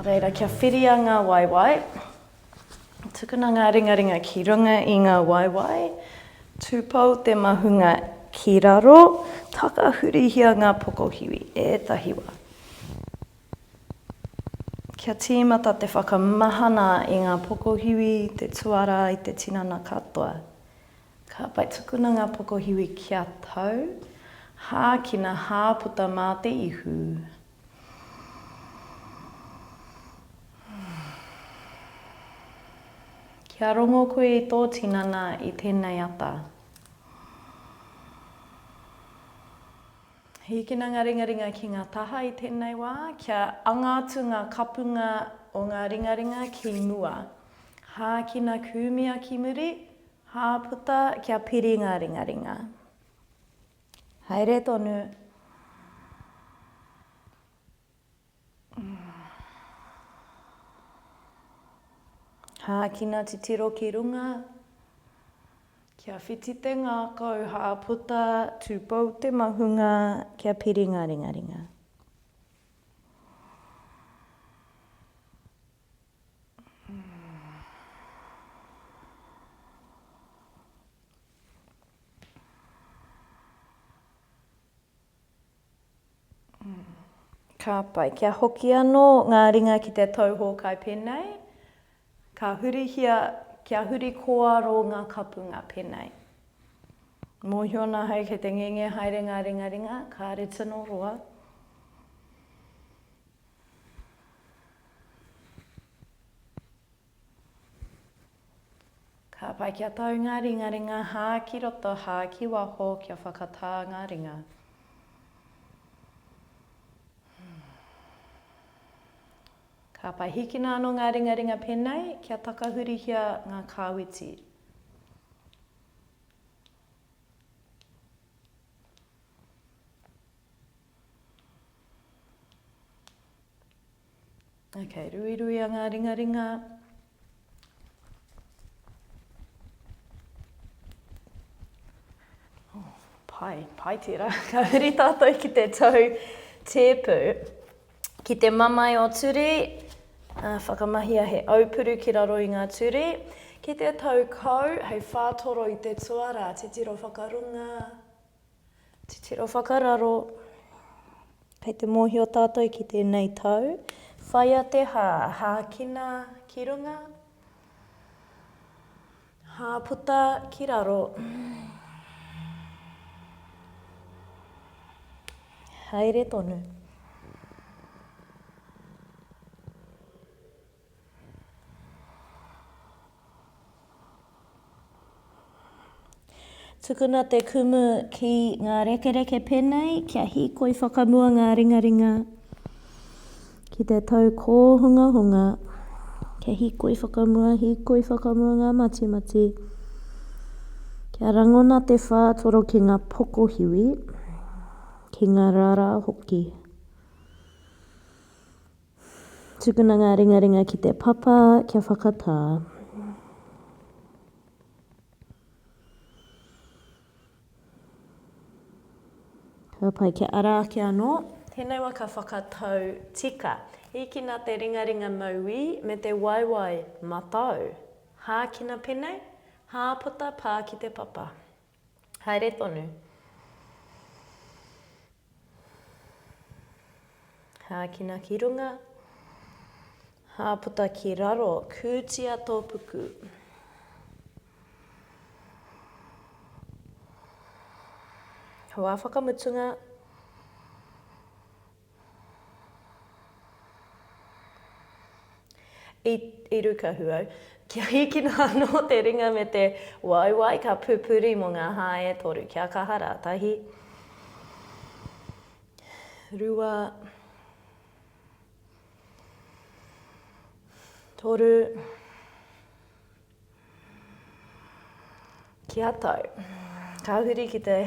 Reira, kia whiria ngā waiwai. Tukuna ngā ringaringa ki runga i ngā waiwai. Tūpau te mahunga ki raro. Takahurihia ngā pokohiwi, ētahiwa. Kia tīmata te whakamahana i ngā pokohiwi, te tuara i te tinana katoa. Ka pai tukuna ngā pokohiwi kia tau. Hākina hāputa mā te ihu. Kia rongo koe i tō tinana i tēnei ata. Hikina ngā ringaringa ki ngā taha i tēnei wā, kia angātu ngā kapunga o ngā ringaringa ki mua. Hākina kūmia ki muri, hāputa kia piri ngā ringaringa. Haere tonu. Hākina titiro ki runga. Kia whitite ngākau hāputa, tūpau te mahunga, kia piri ngā ringaringa. Ka pai, kia hoki anō ngā ringa ki te tauho kai pēnei. Ka hurihia, kia huri koaro ngā kapunga pēnei. Mōhiona hei kei te ngenge haere ngā ringaringa, ka re tino roa. Ka pai kia tau ngā ringaringa, hā ki roto, hā ki waho, kia whakatā ngā ringa. Ka pai hikina anō ngā ringaringa pēnei, kia takahurihia ngā kāwiti. Ok, ruirui a ngā ringaringa. Oh, pai tira. Ka huri tātou ki te tau tēpū. Ki te mamai o turi, whakamahia he aupuru ki raro i ngā turi. Ki te tau kau, hei whātoro i te tuara, te tiro whakarunga, te tiro whakararo. Kei te mōhio tātou ki tēnei tau. Whaia te hā, hākina ki runga. Hāputa ki raro. Haere tonu. Tukuna te kumu ki ngā rekereke pēnei, kia hīkoi whakamua ngā ringaringa. Ki te tau kōhunga hunga, kia hīkoi whakamua ngā matimati. Kia rangona te whātoro ki ngā pokohiwi, ki ngā rara hoki. Tukuna ngā ringaringa ki te papa, kia whakatā. Ka pai kia araake anō, tēnei wā ka whakatautika. Hikina te ringaringa maui me te waiwai matau. Hākina pēnei, hāputa pā ki te papa. Haere tonu. Hākina ki runga, hāputa ki raro, kūtia tō puku. Hoa whakamutunga. I ruka huau, kia hikina anō te ringa me te waiwai ka pupuri mo ngā hae toru. Kia kahara, tahi, rua, toru, kia tau. Ka huri ki te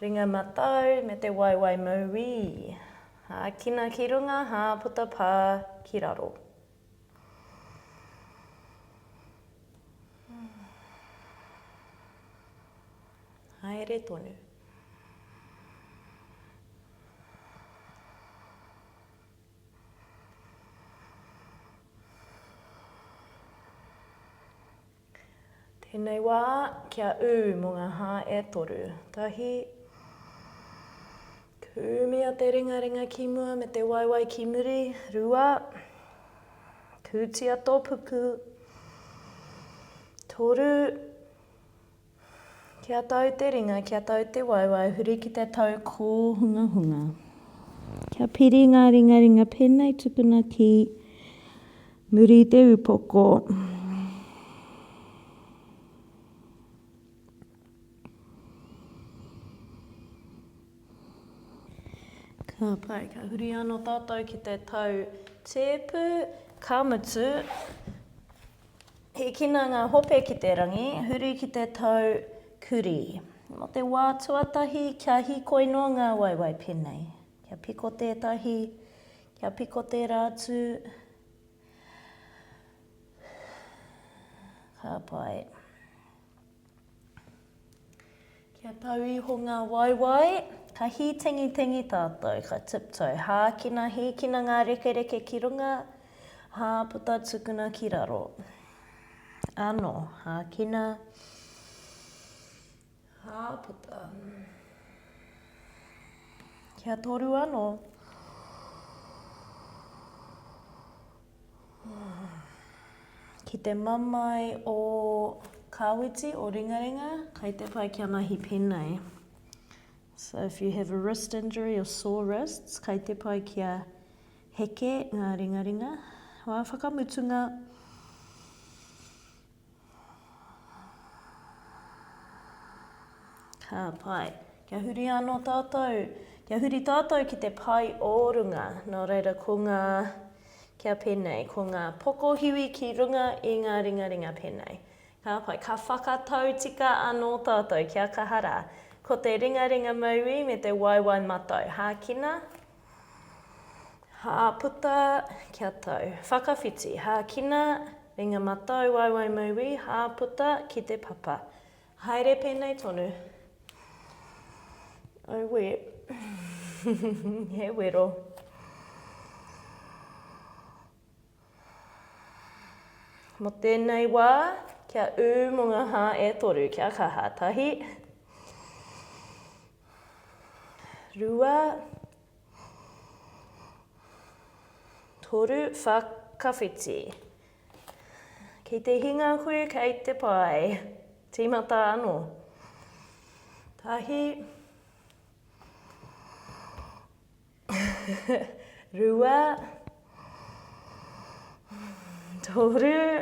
ringa matau me te waiwai maui. Hākina ki runga, hāputa pā ki raro. Haere tonu. Hēnei wā, kia mō ngā hā e toru. Tahi, kumia te ringa ki mua me te waiwai ki muri. Rua, kūtia tō puku. Toru, kia tau te ringa, kia tau te waiwai, huri ki te tau kō hunga hunga. Kia piri ngā ringa pēnei tupuna ki muri te upoko. Ka pai, ka huri anō tātou ki te tau tēpu, ka mutu. He kina ngā hope ki te rangi, huri ki te tau kuri. Mo te wā tuatahi, kia hikoi noa ngā waiwai pēnei. Kia piko tētahi, kia piko te rātu. Ka pai. Kia tau iho ngā waiwai, ka hi tingi tātou, ka tiptoe. Hākina, hīkina ngā reke ki runga, hāputa tukuna ki raro. Anō, hākina, hāputa. Kia toru anō. Ki te mamai o kāwiti, o ringaringa, kai te pai kia mahi pēnei. So if you have a wrist injury or sore wrists, kai te pai kia heke ngā ringaringa. Wā whakamutunga. Ka pai. Kia huri anō tātou. Kia huri tātou ki te pai o runga. Nō reira ko ngā kia pēnei, ko ngā pokohiwi ki runga i ngā ringaringa pēnei. Ka pai, ka whakatautika anō tātou kia kahara. Ko te ringaringa maui me te waiwai matau. Hākina, hāputa, kia tau. Whakawhiti, hākina, ringa matau, waiwai maui, hāputa, ki te papa. Haere pēnei tonu. Au we. He wero. Mo tēnei wā, kia mō ngā hā e toru, kia kaha tahi. Rua. Toru, whakawhiti. Ki te hinga hui kei te pai. Tīmata anō. Tahi. Rua. Toru.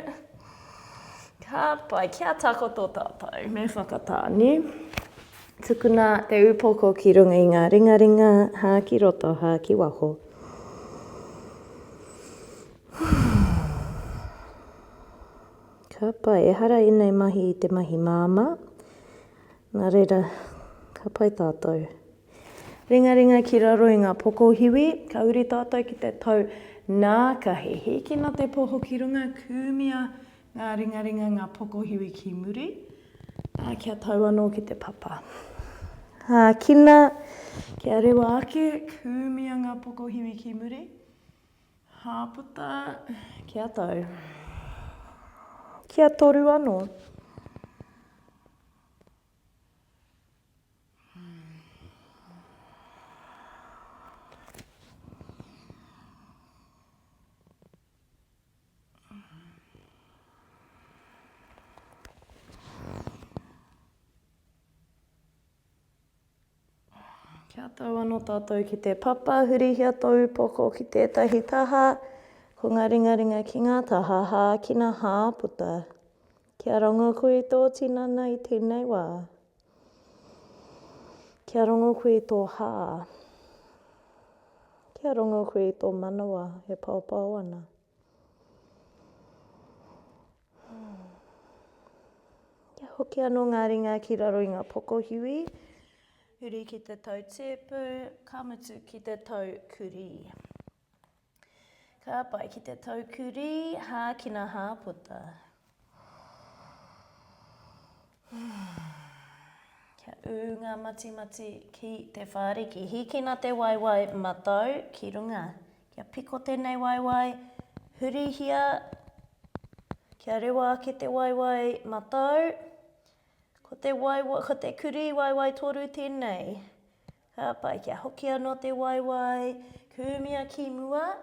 Ka pai, kia takoto tātou, me whakatāni. Tukuna te upoko ki runga i ngā ringaringa, hā ki roto, hā ki waho. Ka pai, e hara inei mahi i te mahi māma. Nā reira, ka pai tātou. Ringaringa ki raro i ngā pokohiwi, ka uri tātou ki te tau nākahi. Hikina te poho ki runga, kumia ngā ringaringa ngā pokohiwi ki muri. Kia tau anō ki te papa. Kina, kia rewa ake, kumia ngā pokohiwi ki muri. Hāputa, kia tau. Kia toru anō. Kia tau anō tātou ki te papa, hurihia tō upoko ki tētahi taha, ko ngā ringaringa ki ngā taha, hākina hāputa. Kia rongo koe tō tinana i tēnei wā. Kia rongo koe tō hā. Kia rongo koe tō manawa, he paupau ana. Kia hoki anō ngā ringa ki raro i ngā pokohiwi. Huri ki te tau tēpu, ka mutu ki te tau kuri. Ka pai ki te tau kuri, hākina hāputa. Kia ngā mati ki te whāriki. Hikina te waiwai matau ki runga. Kia piko tēnei waiwai, hurihia Kia rewa ake te waiwai matau. Ko te kuri waiwai toru tēnei. Ka pai kia hoki anō te waiwai, kumia ki mua,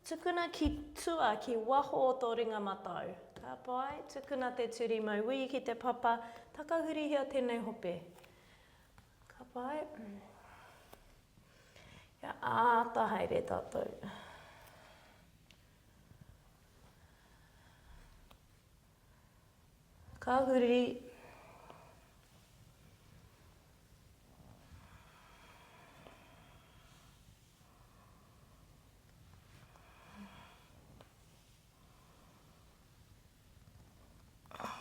tukuna ki tua ki waho o tō ringa matau. Ka pai, tukuna te turi mauī ki te papa, takahuri hia tēnei hope. Ka pai. Kia āta haere tātou. Ka huri.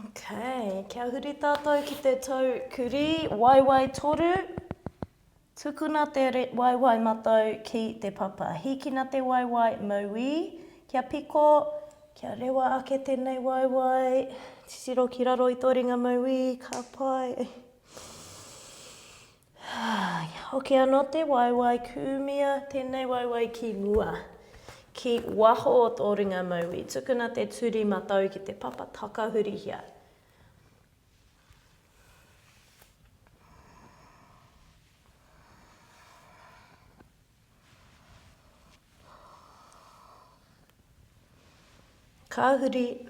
Okay, kia huri tātou ki te tau kuri, waiwai toru. Tukuna te waiwai matau ki te papa. Hikina te waiwai mauī. Kia piko, kia rewa ake tēnei waiwai. Tisiro ki raro i tō ringa mauī, ka pai. Hoki anō te waiwai, kumia tēnei waiwai ki mua. Ki waho o tō ringa mauī. Tukuna te turi matau ki te papa, takahuri hia. Ka huri.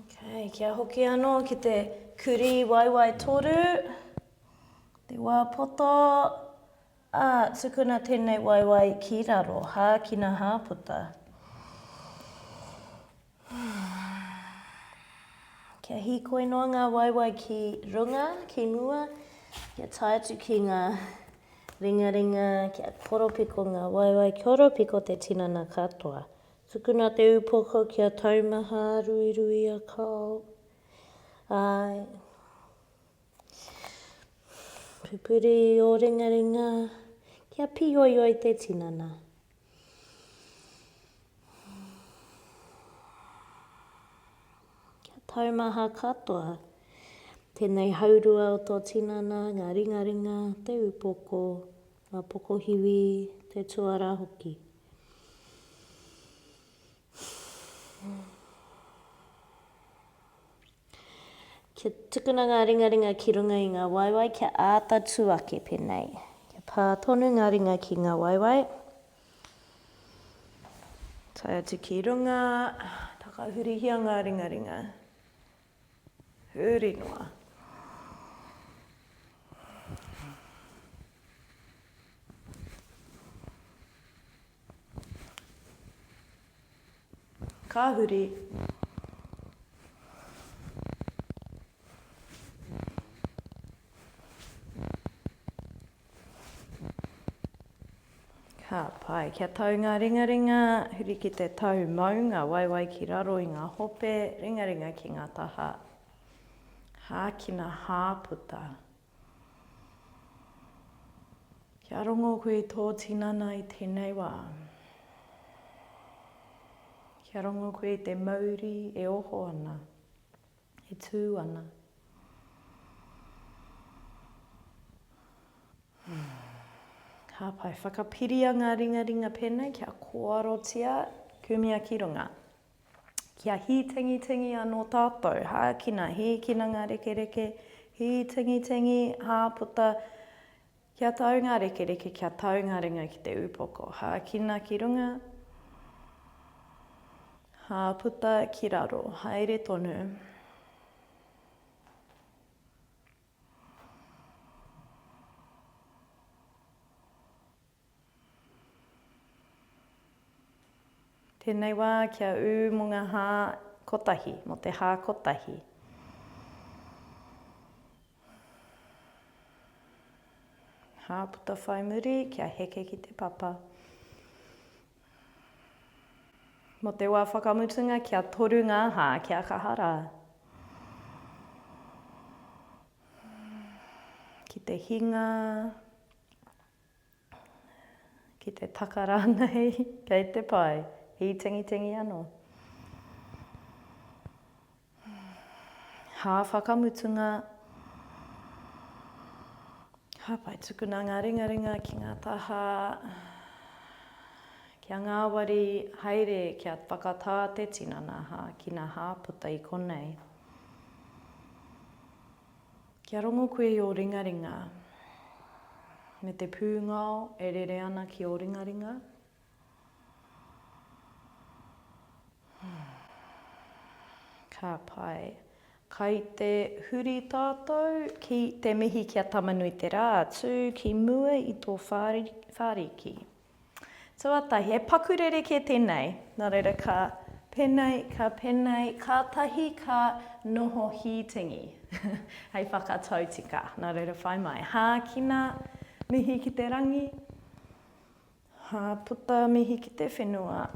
Okay, kia hoki anō ki te kuri waiwai toru. Te wāpoto. Tukuna tēnei waiwai ki raro, hākina hāputa. Kia hīkoi noa ngā waiwai ki runga, ki mua. Kia tae atu ki ngā ringa, kia koropiko ngā waiwai, kia koropiko te tinana katoa. Tukuna te upoko kia taumaha, rui ahau. Ai. Pupuri o ringa, kia pioioi te tinana. Kia taumaha katoa. Tēnei haurua o tō tinana, ngā ringa, te upoko, ngā pokohiwi, te tuara hoki. Kia tukuna ngā ringa ki runga i ngā waiwai, kia ātatu ake pēnei. Kia pā tonu ngā ringa ki ngā waiwai. Tai atu ki runga, takahuri hia ngā ringa. Huri noa. Ka huri. Ka pai, kia tau ngā ringa, huri ki te tau mau, ngā waiwai ki raro i ngā hope, ringa ki ngā taha. Hākina hāputa. Kia rongo koe tō tinana i tēnei wā. Kia rongo koe te Māori e oho ana, e tū ana. Ka pai, whakapiria ngā ringa pēnei, kia kōarotia, kumia ki runga. Kia hi tingi anō tātou, hākina, hīkina ngā reke, hi tingi, hāputa, kia tau ngā reke, kia tau ngā ringa ki te upoko. Hākina ki runga, hāputa ki raro, haere tonu. Tēnei wā kia mo ngā hā kotahi, mo te hā kotahi. Hāputa whai muri, kia heke ki te papa. Mo te wā whakamutunga, kia toru ngā hā, kia kahara. Ki te hinga, ki te takara nei, kei te pai. Hi tingi anō. Hā whakamutunga. Ka pai tukuna ngā ringaringa ki ngā taha, kia ngā wari haere kia whakatā te tinana ki ngā hāputa I konei. Kia rongo koe I o ringaringa, me te pūngao e rere ana ki o ringaringa. Ka pai, kai te huri tātou ki te mihi kia tamanui te rā atu ki mua I tō whāriki. Tuatahi, e pakurere ke tēnei, nā reira ka penei, kātahi ka noho hītingi. Hei whakatautika, nā reira whai mai. Hākina mihi ki te rangi, hāputa mihi ki te whenua.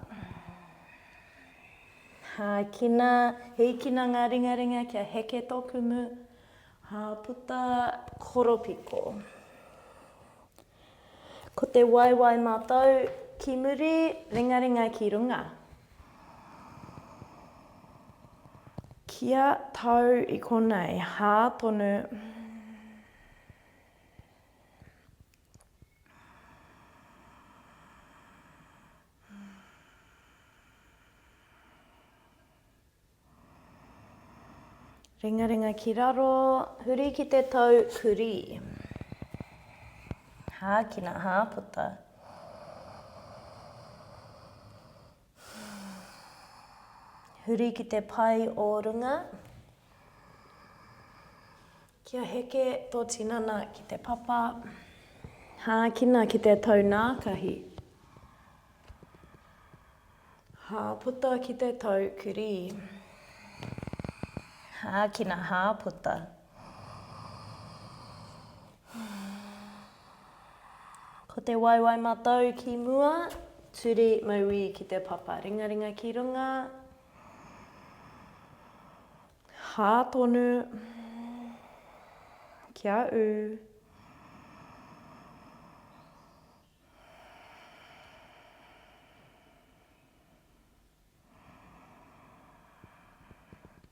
Hākina, heikina ngā ringaringa kia heke tōku mu, hāputa koropiko. Ko te waiwai mātou ki muri, ringaringa ki runga. Kia tau I konei, hātonu. Ringaringa ki raro, huri ki te tau kuri. Hākina hāputa. Huri ki te pai o runga. Kia heke tō tinana ki te papa. Hākina ki te tau nākahi. Hāputa ki te tau kuri. Hākina hāputa. Ko te waiwai mātou ki mua, turi maui ki te papa. Ringaringa ki runga. Hātonu. Kia u.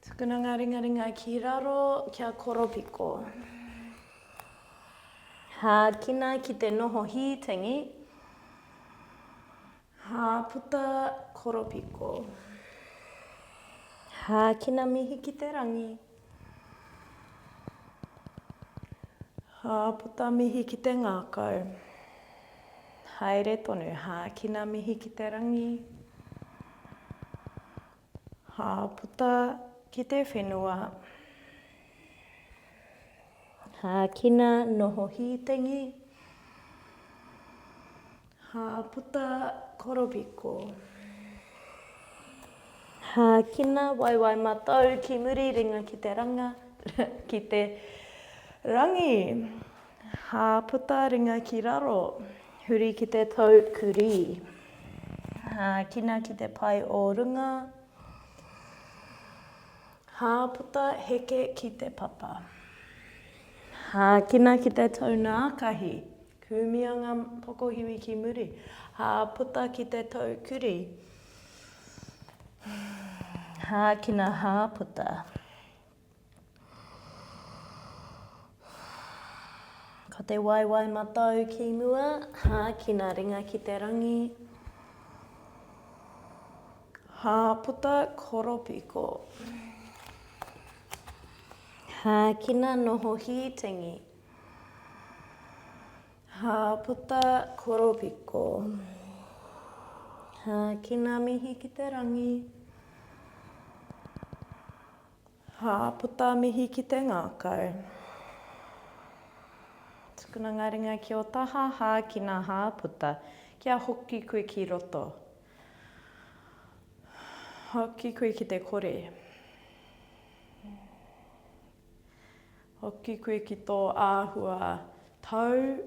Tukuna ngā ringaringa ki raro, kia koropiko. Hākina ki te noho hītingi. Hāputa koropiko. Hākina mihi ki te rangi. Hāputa mihi ki te ngākau. Haere tonu, hākina mihi ki te rangi. Hāputa ki te whenua. Hākina noho hītingi. Hāputa koropiko. Hākina waiwai mātou ki muri ringa ki te ranga, ki te rangi. Hāputa ringa ki raro, huri ki te tau kuri. Hākina ki te pai o runga. Hāputa heke ki te papa. Hākina ki te tau nākahi. Kumia ngā pokohiwi ki muri. Hāputa ki te tau kuri. Hākina hāputa. Ko te waiwai mātou ki mua. Hākina ringa ki te rangi. Hāputa koropiko. Hākina noho hītingi. Hāputa koropiko. Hākina mihi ki te rangi. Hāputa mihi ki te ngākau. Tukuna ngā ringa ki o taha, hākina hāputa. Kia hoki koe ki roto. Hoki koe ki te kore. Hoki koe ki tō āhua tau,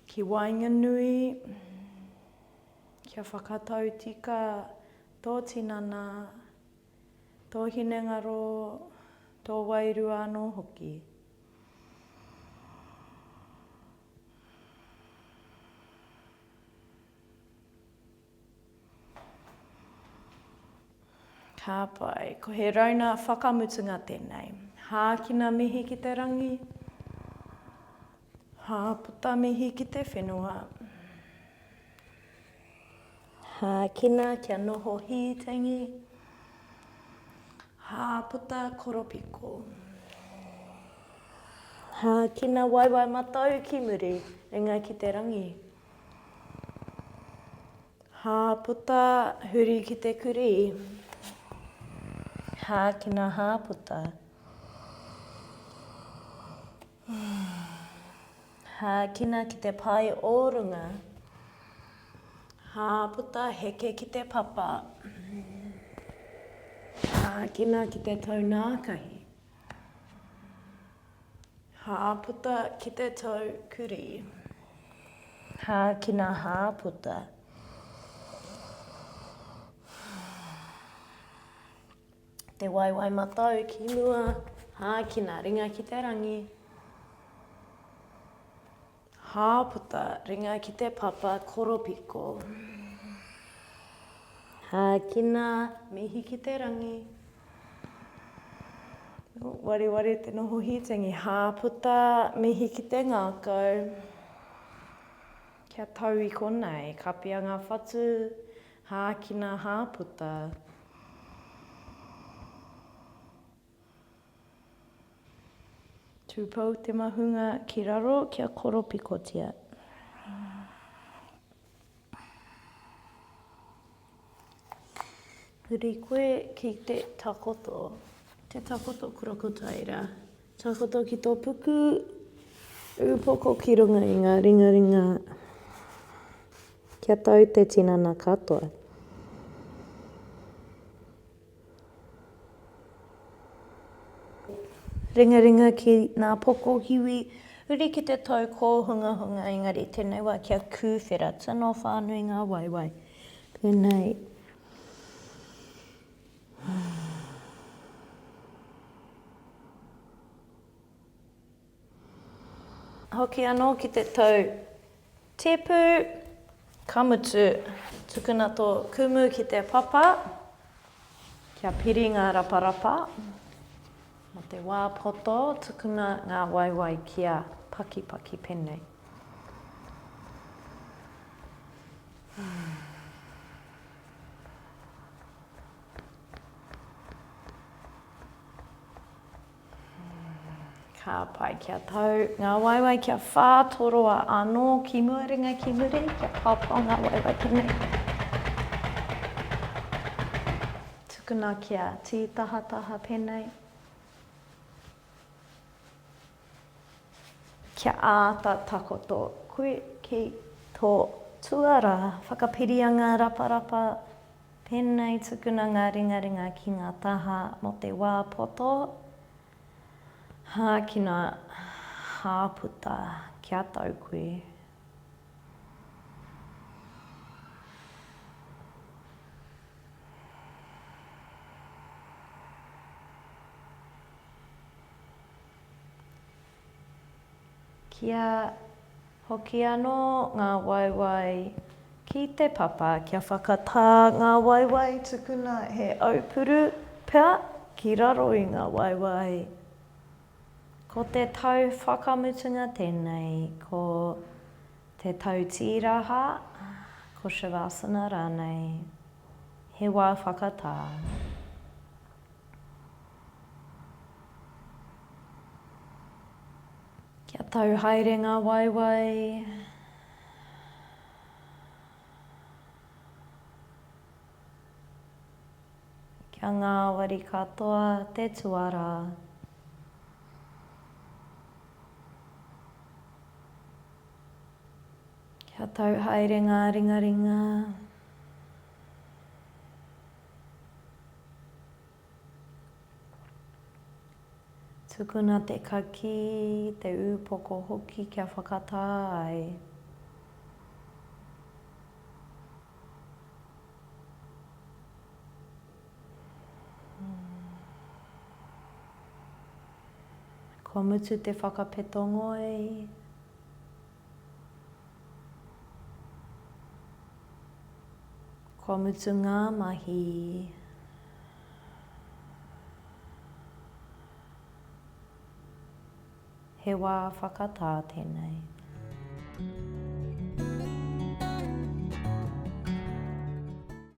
ki wainga nui, kia whakatautika tō tinana, tō hinengaro, tō wairu anō hoki. Ka pai, ko he rauna whakamutunga tēnei. Hākina mihi ki te rangi. Hāputa mihi ki te whenua. Hākina kia noho hītangi. Hāputa koropiko. Hākina waiwai matau ki muri, ringa ki te rangi. Hāputa huri ki te kuri. Hākina hāputa. Hākina ki te pai ōrunga. Hāputa heke ki te papa. Hākina ki te taunākahi. Hāputa ki te tau kuri. Hākina hāputa. Te waiwai matau ki mua. Hākina ringa ki te rangi. Hāputa ringa ki te papa koropiko. Hākina mihi ki te rangi. Wari te noho hītangi. Hāputa mihi ki te ngākau. Kia tau i konei. Ka pia ngā whatu. Hākina hāputa. Tūpau te mahunga ki raro kia koropikotia. Huri koe ki te takoto. Te takoto kurakotaira. Takoto ki tō puku. Upoko ki runga i ngā ringa. Kia tau te tinana katoa. Ringa ki ngā poko hiwi, huri ki te tau kōhunga, engari tēnei wā kia kūwhera, tino whānui ngā waiwai. Pēnei. Hoki anō ki te tau tepu, kamutu, tukuna tō kumu ki te papa, kia piri ngā raparapa. Mo te wā poto, tukuna ngā waiwai kia paki pēnei. Ka pai kia tau ngā waiwai kia whātoroa anō ki mua ringa ki muri, kia pāpau ngā waiwai pēnei. Tukuna kia tītaha pēnei. Kia āta takoto koe ki tō tuara, whakapirianga raparapa, pēnei tukuna ngā ringa ki ngā taha mo te wā poto. Hākina hāputa kia tau koe. Kia hoki anō ngā waiwai ki te papa, kia whakatā ngā waiwai tukuna he aupuru pea ki raro i ngā waiwai. Ko te tau whakamutunga tēnei, ko te tau tīraha, ko Shavasana rānei, he wā whakatā. Kia tau haere ngā waiwai. Kia ngā wari katoa te tuara. Kia tau haere ngā ringa. Tukuna te kaki, te upoko hoki kia whakatā ai. Kua mutu te whakapetongoi. Kua mutu ngā mahi. He wā whakatā tēnei. Tōku.